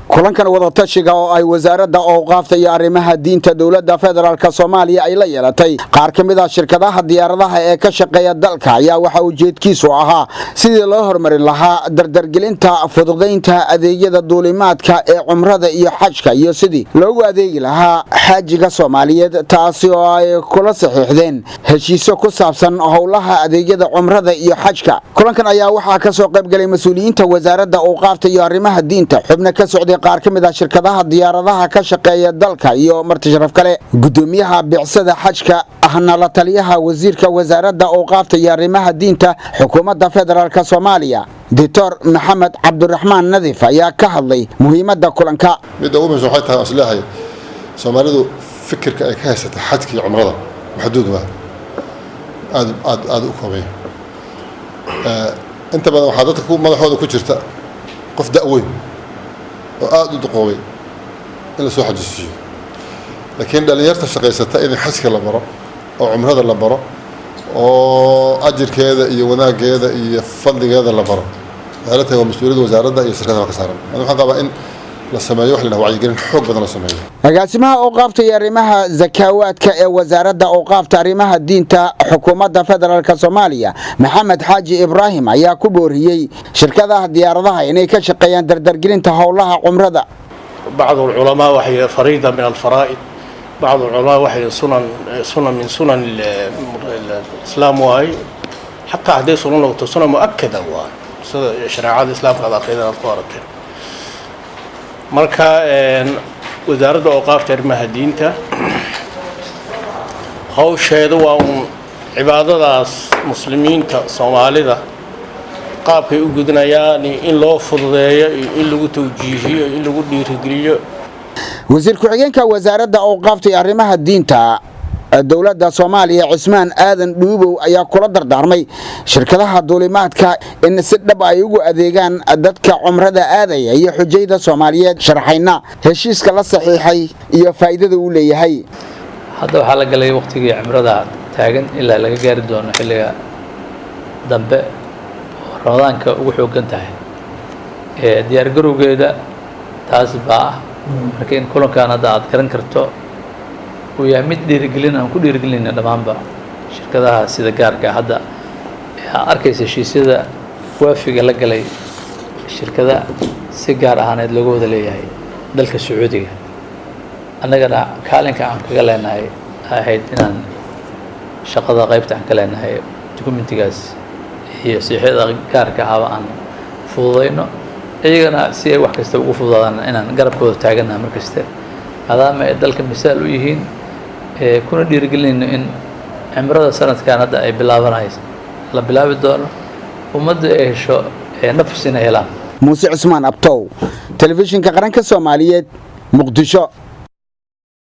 kulankan wada tashiga oo ay wasaaradda awqaafta iyo arrimaha diinta dawladda federaalka Soomaaliya ay la yeelatay qaar ka mid ah shirkadaha diyaaradaha ee ka shaqeeya dalka ayaa waxa ujeedkiisu ahaa sidii loo horumarin lahaa dardargelinta fududeynta adeegyada duulimaadka ee cumrada iyo xajka iyo sidii loogu adeegi lahaa xaajiga Soomaaliyeed taasi oo ay kula saxiixdeen heshiisyo ku saabsan howlaha adeegyada cumrada iyo xajka. kulankan ayaa waxa ka soo qayb galay mas'uuliyiinta wasaaradda awqaafta iyo arrimaha diinta xubno ka socday qaar ka mid ah shirkadaha diyaaradaha ka shaqeeya dalka iyo marti sharaf kale. gudoomiyaha bicsada xajka ahna la taliyaha wasiirka wasaaradda awqaafta iyo arrimaha diinta xukuumadda federaalka Soomaaliya Dr. Maxamed Cabdiraxmaan Nadiif ayaa ka hadlay muhiimadda kulanka. midda ugu muhiimsan waxay tahay aslahay Soomaalidu fikirka ay ka haysatay xajka iyo cumrada maxduud waa aad u koobay inta badan waxa dadka madaxooda ku jirta qof da'weyn oo aad u duqoobay in la soo xajisiyo laakiin dhalinyarta shaqaysata in xajka la baro oo cumrada la baro oo ajirkeeda iyo wanaageeda iyo fadligeeda la baro waxay tahay mas'uuliyadda wasaaradda iyo shirkadaha ka saaran waxaan qabaa in la sameeyo wax la wacyigelin xoog badan la sameeyo. agaasimaha awqaafta iyo arrimaha zakawaadka ee wasaaradda awqaafta arrimaha diinta xukuumadda federaalka Soomaaliya Maxamed Xaaji Ibraahim ayaa ku booriyay shirkadaha diyaaradaha inay ka shaqeeyaan dardargelinta howlaha cumrada. بعض العلماء وهي فريضة من الفرائض بعض العلماء وهي سنن من سنن الإسلام وهي حتى هذه سنن مؤكدة وهي شريعة الإسلام قد أقيدنا القارة marka wasaaradda awqaafta arrimaha diinta hawsheedu waa cibaadadaas muslimiinta Soomaalida qaabkay u gudnayaan in loo fududeeyo in lagu tawjiihiyo in lagu dhiirigeliyo. wasiir ku-xigeenka wasaaradda awqaafta iyo arrimaha diinta dawladda Soomaaliya Cismaan Aadan Dhuubow ayaa kula dardaarmay shirkadaha duulimaadka in si dhab ay ugu adeegaan dadka cumrada aadaya iyo xujayda Soomaaliyeed sharxayna heshiiska la saxiixay iyo faa'iidada uu leeyahay. hadda waxa la galay waqtigii cumrada taagan ilaa laga gaari doono xilliga dambe Ramadaanka ugu xoogan tahay diyaar garowgeeda taas baa markii in kulankan hadda aad garan karto ويا مد ديرجلين أو كل ديرجلين دمان با شركة سيدا جاركة هذا أركيس الشيء سيدا وافق لقلي الشركة سيجار هاند لجوه ذلي هاي ذلك السعودية أنا قلنا كالين كعم كلنا هاي إن شقة غيبت عن كلنا هاي تكون من تجاز هي سيحة جاركة هوا عن فوضينا إيجنا سيء واحد كستو فوضانا إن نقرب كود تاجنا مركزته هذا ما ذلك مثال ويهين كنا ديرجلين إن عمرنا سنة كانت أي بلابنايس لا بلاب الدار ومد إيش نفسنا يلا. موسى عثمان أبتو تلفزيون كقرن كسومالية مقدشة.